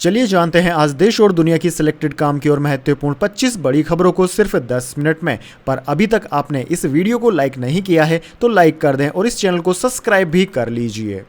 चलिए जानते हैं आज देश और दुनिया की सिलेक्टेड काम की और महत्वपूर्ण 25 बड़ी खबरों को सिर्फ 10 मिनट में। पर अभी तक आपने इस वीडियो को लाइक नहीं किया है तो लाइक कर दें और इस चैनल को सब्सक्राइब भी कर लीजिए।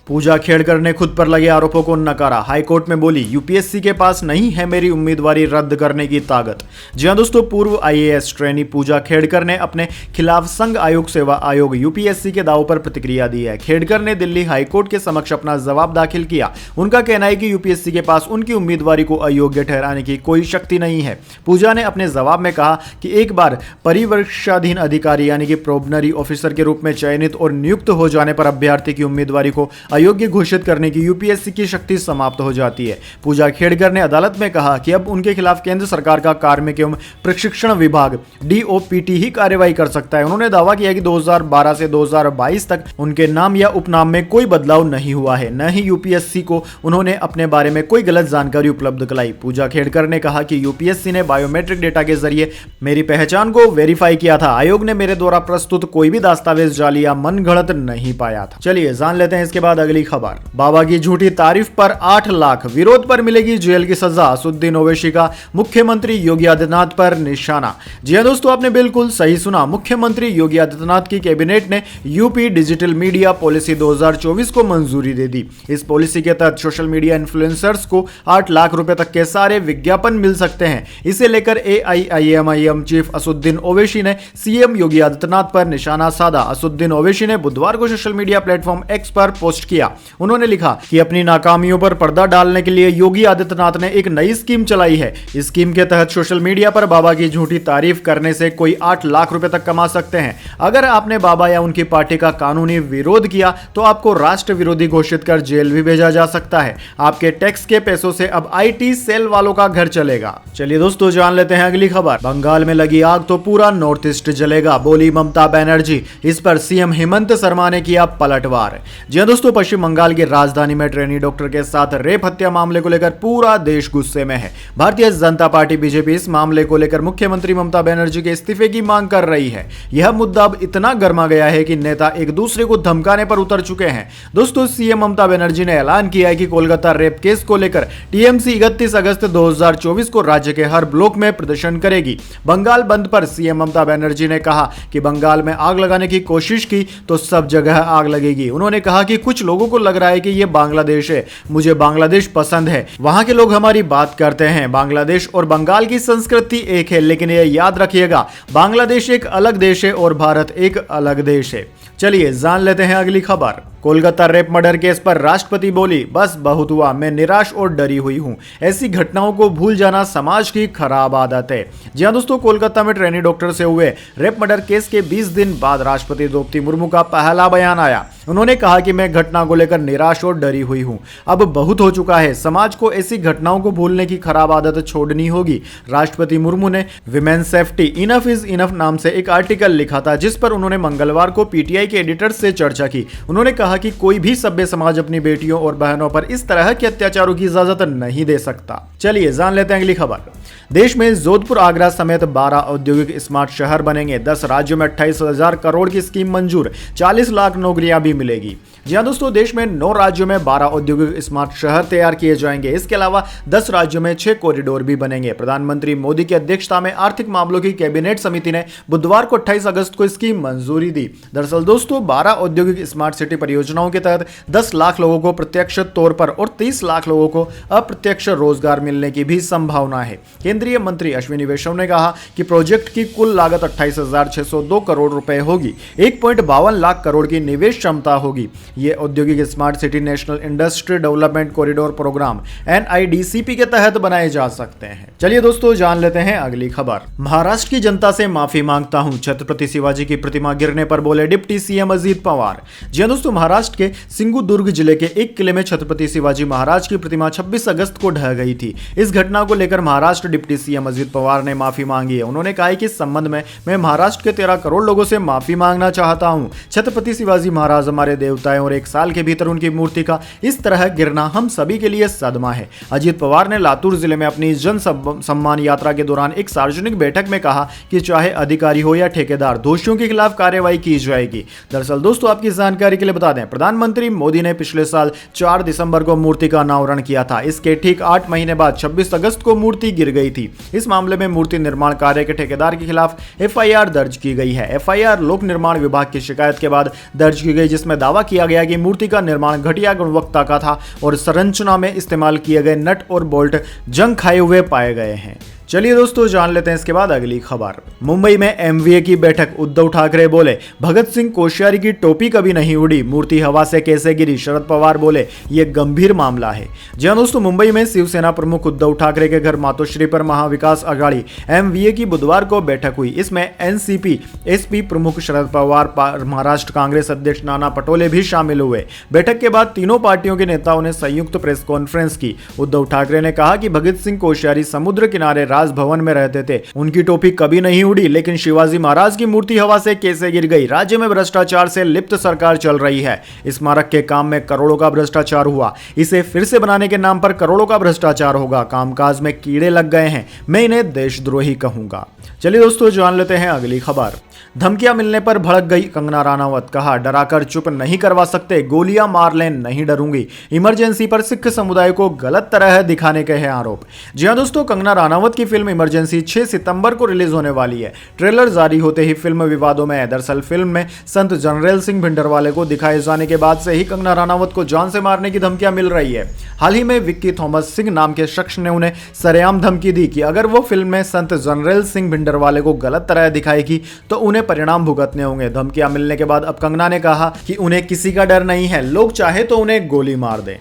पूजा खेड़कर ने खुद पर लगे आरोपों को नकारा। हाईकोर्ट में बोली, यूपीएससी के पास नहीं है मेरी उम्मीदवारी रद्द करने की ताकत। जी हां दोस्तों, पूर्व आईएएस ट्रेनी पूजा खेड़कर ने अपने खिलाफ संघ आयोग सेवा आयोग यूपीएससी के दावों पर प्रतिक्रिया दी है। खेड़कर ने दिल्ली हाईकोर्ट के समक्ष अपना जवाब दाखिल किया। उनका कहना है कि यूपीएससी के पास उनकी उम्मीदवारी को अयोग्य ठहराने की कोई शक्ति नहीं है। पूजा ने अपने जवाब में कहा कि एक बार परिवीक्षाधीन अधिकारी यानी कि प्रोबनरी ऑफिसर के रूप में चयनित और नियुक्त हो जाने पर अभ्यर्थी की उम्मीदवारी को अयोग्य घोषित करने की यूपीएससी की शक्ति समाप्त हो जाती है। पूजा खेड़कर ने अदालत में कहा कि अब उनके खिलाफ केंद्र सरकार का कार्मिक एवं प्रशिक्षण विभाग डीओपीटी ही कार्रवाई कर सकता है। उन्होंने दावा किया कि 2012 से 2022 तक उनके नाम या उपनाम में कोई बदलाव नहीं हुआ है, न ही यूपीएससी को उन्होंने अपने बारे में कोई गलत जानकारी उपलब्ध कराई। पूजा खेड़कर ने कहा कि यूपीएससी ने बायोमेट्रिक डेटा के जरिए मेरी पहचान को वेरीफाई किया था। आयोग ने मेरे द्वारा प्रस्तुत कोई भी दस्तावेज जाली या मनगढ़ंत नहीं पाया था। चलिए जान लेते हैं इसके बाद अगली खबर। बाबा की झूठी तारीफ पर 8 लाख, विरोध पर मिलेगी जेल की सजा। असुद्दीन ओवैसी का मुख्यमंत्री योगी आदित्यनाथ पर निशाना। जी हां दोस्तों, आपने बिल्कुल सही सुना। मुख्यमंत्री योगी आदित्यनाथ की कैबिनेट ने यूपी डिजिटल मीडिया पॉलिसी 2024 को मंजूरी दे दी। इस पॉलिसी के तहत सोशल मीडिया इन्फ्लुएंसर्स को 8 लाख रुपए तक के सारे विज्ञापन मिल सकते हैं। इसे लेकर एआईएमआईएम चीफ असुद्दीन ओवैसी ने सीएम योगी आदित्यनाथ पर निशाना साधा। असुद्दीन ओवैसी ने बुधवार को सोशल मीडिया प्लेटफॉर्म एक्स पर पोस्ट किया। उन्होंने लिखा कि अपनी नाकामियों पर पर्दा डालने के लिए योगी आदित्यनाथ ने एक नई स्कीम चलाई है। इस स्कीम के तहत सोशल मीडिया पर बाबा की झूठी तारीफ करने से कोई 8 लाख रुपए तक कमा सकते हैं। अगर आपने बाबा या उनकी पार्टी का कानूनी विरोध किया तो आपको राष्ट्र विरोधी घोषित कर जेल भी भेजा जा सकता है। आपके टैक्स के पैसों से अब आईटी सेल वालों का घर चलेगा। चलिए दोस्तों जान लेते हैं अगली खबर। बंगाल में लगी आग तो पूरा नॉर्थ ईस्ट जलेगा, बोली ममता बनर्जी। इस पर सीएम हेमंत शर्मा ने किया पलटवार। जी हां दोस्तों, पश्चिम बंगाल की राजधानी में ट्रेनी डॉक्टर के साथ रेप हत्या मामले को लेकर पूरा देश गुस्से में है। भारतीय जनता पार्टी बीजेपी इस मामले को लेकर मुख्यमंत्री ममता बनर्जी के इस्तीफे की मांग कर रही है। यह मुद्दा अब इतना गर्मा गया है कि नेता एक दूसरे को धमकाने पर उतर चुके हैं। दोस्तों, सीएम ममता बनर्जी ने ऐलान किया है कि कोलकाता रेप केस को लेकर टीएमसी 31 अगस्त 2024 को राज्य के हर ब्लॉक में प्रदर्शन करेगी। बंगाल बंद पर सीएम ममता बनर्जी ने कहा कि बंगाल में आग लगाने की कोशिश की तो सब जगह आग लगेगी। उन्होंने कहा कि कुछ लोगों को लग रहा है कि ये बांग्लादेश है। मुझे बांग्लादेश पसंद है, वहां के लोग हमारी बात करते हैं। बांग्लादेश और बंगाल की संस्कृति एक है, लेकिन ये याद रखिएगा, बांग्लादेश एक अलग देश है और भारत एक अलग देश है। चलिए जान लेते हैं अगली खबर। कोलकाता रेप मर्डर केस पर राष्ट्रपति बोली, बस बहुत हुआ, मैं निराश और डरी हुई हूं। ऐसी घटनाओं को भूल जाना समाज की खराब आदत है। जी हां दोस्तों, कोलकाता में ट्रेनी डॉक्टर से हुए रेप मर्डर केस के 20 दिन बाद राष्ट्रपति द्रौपदी मुर्मू का पहला बयान आया। उन्होंने कहा कि मैं घटना को लेकर निराश और डरी हुई हूं। अब बहुत हो चुका है, समाज को ऐसी घटनाओं को भूलने की खराब आदत छोड़नी होगी। राष्ट्रपति मुर्मू ने women safety enough is enough नाम से एक आर्टिकल लिखा था, जिस पर उन्होंने मंगलवार को पीटीआई के एडिटर्स से चर्चा की। उन्होंने कहा कि कोई भी सभ्य समाज अपनी बेटियों और बहनों पर इस तरह के अत्याचारों की इजाजत नहीं दे सकता। चलिए जान लेते हैं अगली खबर। देश में जोधपुर, आगरा समेत 12 औद्योगिक स्मार्ट शहर बनेंगे। 10 राज्यों में 28,000 करोड़ की स्कीम मंजूर, 40 लाख नौकरियां भी मिलेगी। जी हां दोस्तों, देश में 9 राज्यों में 12 औद्योगिक स्मार्ट शहर तैयार किए जाएंगे। इसके अलावा 10 राज्यों में 6 कॉरिडोर भी बनेंगे। प्रधानमंत्री मोदी की अध्यक्षता में आर्थिक मामलों की कैबिनेट समिति ने बुधवार को 28 अगस्त को इसकी मंजूरी दी। दरअसल दोस्तों, 12 औद्योगिक स्मार्ट सिटी परियोजनाओं के तहत 10 लाख लोगों को प्रत्यक्ष तौर पर और 30 लाख लोगों को अप्रत्यक्ष रोजगार मिलने की भी संभावना है। केंद्रीय मंत्री अश्विनी वैष्णव ने कहा कि प्रोजेक्ट की कुल लागत 28,602 करोड़ रुपए होगी। 1.52 लाख करोड़ की निवेश क्षमता होगी। ये औद्योगिक smart city national industry development corridor programme NIDCP के तहत बनाए जा सकते हैं। चलिए दोस्तों जान लेते हैं अगली खबर। महाराष्ट्र की जनता से माफी मांगता हूं, छत्रपति शिवाजी की प्रतिमा गिरने पर बोले डिप्टी सीएम अजित पवार। जी हां दोस्तों, महाराष्ट्र के सिंधुदुर्ग जिले के एक किले में छत्रपति शिवाजी महाराज की प्रतिमा 26 अगस्त को ढह गई थी। इस घटना को लेकर महाराष्ट्र डिप्टी सीएम अजित पवार ने माफी मांगी है। उन्होंने कहा कि इस संबंध में मैं महाराष्ट्र के 13 करोड़ लोगों से माफी मांगना चाहता हूं। छत्रपति शिवाजी महाराज हमारे देवता और 1 साल के भीतर उनकी मूर्ति का इस तरह गिरना हम सभी के लिए सदमा है। अजित पवार ने लातूर जिले में अपनी जन सम्मान यात्रा के दौरान एक सार्वजनिक बैठक में कहा कि चाहे अधिकारी हो या ठेकेदार, दोषियों के खिलाफ कार्रवाई की जाएगी। दरअसल दोस्तों, आपकी जानकारी के लिए बता दें, प्रधानमंत्री मोदी ने पिछले साल 4 दिसंबर को मूर्ति का अनावरण किया था। इसके ठीक 8 महीने बाद 26 अगस्त को मूर्ति गिर गई थी। इस मामले में मूर्ति निर्माण कार्य के ठेकेदार के खिलाफ एफआईआर दर्ज की गई है। एफआईआर लोक निर्माण विभाग की शिकायत के बाद दर्ज की गई, जिसमें दावा किया गया कि मूर्ति का निर्माण घटिया गुणवत्ता का था और संरचना में इस्तेमाल किए गए नट और बोल्ट जंग खाए हुए पाए गए हैं। चलिए दोस्तों, जान लेते हैं इसके बाद अगली खबर। मुंबई में एमवीए की बैठक, उद्धव ठाकरे बोले भगत सिंह कोश्यारी की टोपी कभी नहीं उड़ी, मूर्ति हवा से कैसे गिरी, शरद पवार बोले ये गंभीर मामला है। जी हां दोस्तों, मुंबई में शिवसेना प्रमुख उद्धव ठाकरे के घर मातोश्री पर महाविकास अघाड़ी एमवीए की बुधवार को बैठक हुई। इसमें एनसीपी एसपी प्रमुख शरद पवार, महाराष्ट्र कांग्रेस अध्यक्ष नाना पटोले भी शामिल हुए। बैठक के बाद तीनों पार्टियों के नेताओं ने संयुक्त प्रेस कॉन्फ्रेंस की। उद्धव ठाकरे ने कहा कि भगत सिंह कोश्यारी समुद्र किनारे राजभवन में रहते थे, उनकी टोपी कभी नहीं उड़ी, लेकिन शिवाजी महाराज की मूर्ति हवा से कैसे गिर गई। राज्य में भ्रष्टाचार से लिप्त सरकार चल रही है। स्मारक के काम में करोड़ों का भ्रष्टाचार हुआ, इसे फिर से बनाने के नाम पर करोड़ों का भ्रष्टाचार होगा। कामकाज में कीड़े लग गए हैं, मैं इन्हें देशद्रोही कहूंगा। चलिए दोस्तों, जान लेते हैं अगली खबर। धमकियां मिलने पर भड़क गई कंगना राणावत, कहा डराकर चुप नहीं करवा सकते, गोलियां मार लें नहीं डरूंगी। इमरजेंसी पर सिख समुदाय को गलत तरह दिखाने के हैं आरोप। जी हां दोस्तों, कंगना राणावत की फिल्म इमरजेंसी 6 सितंबर को रिलीज होने वाली है। ट्रेलर जारी होते ही फिल्म विवादों में है। दरअसल फिल्म में संत जनरल सिंह भिंडरवाले को दिखाए जाने के बाद से ही कंगना राणावत को जान से मारने की धमकियां मिल रही है। हाल ही में विक्की थॉमस सिंह नाम के शख्स ने उन्हें सरेआम धमकी दी कि अगर वो फिल्म में संत जनरल सिंह भिंडरवाले को गलत तरह दिखाएगी तो उन्हें परिणाम भुगतने होंगे। धमकियां मिलने के बाद अब कंगना ने कहा कि उन्हें किसी का डर नहीं है, लोग चाहे तो उन्हें गोली मार दें।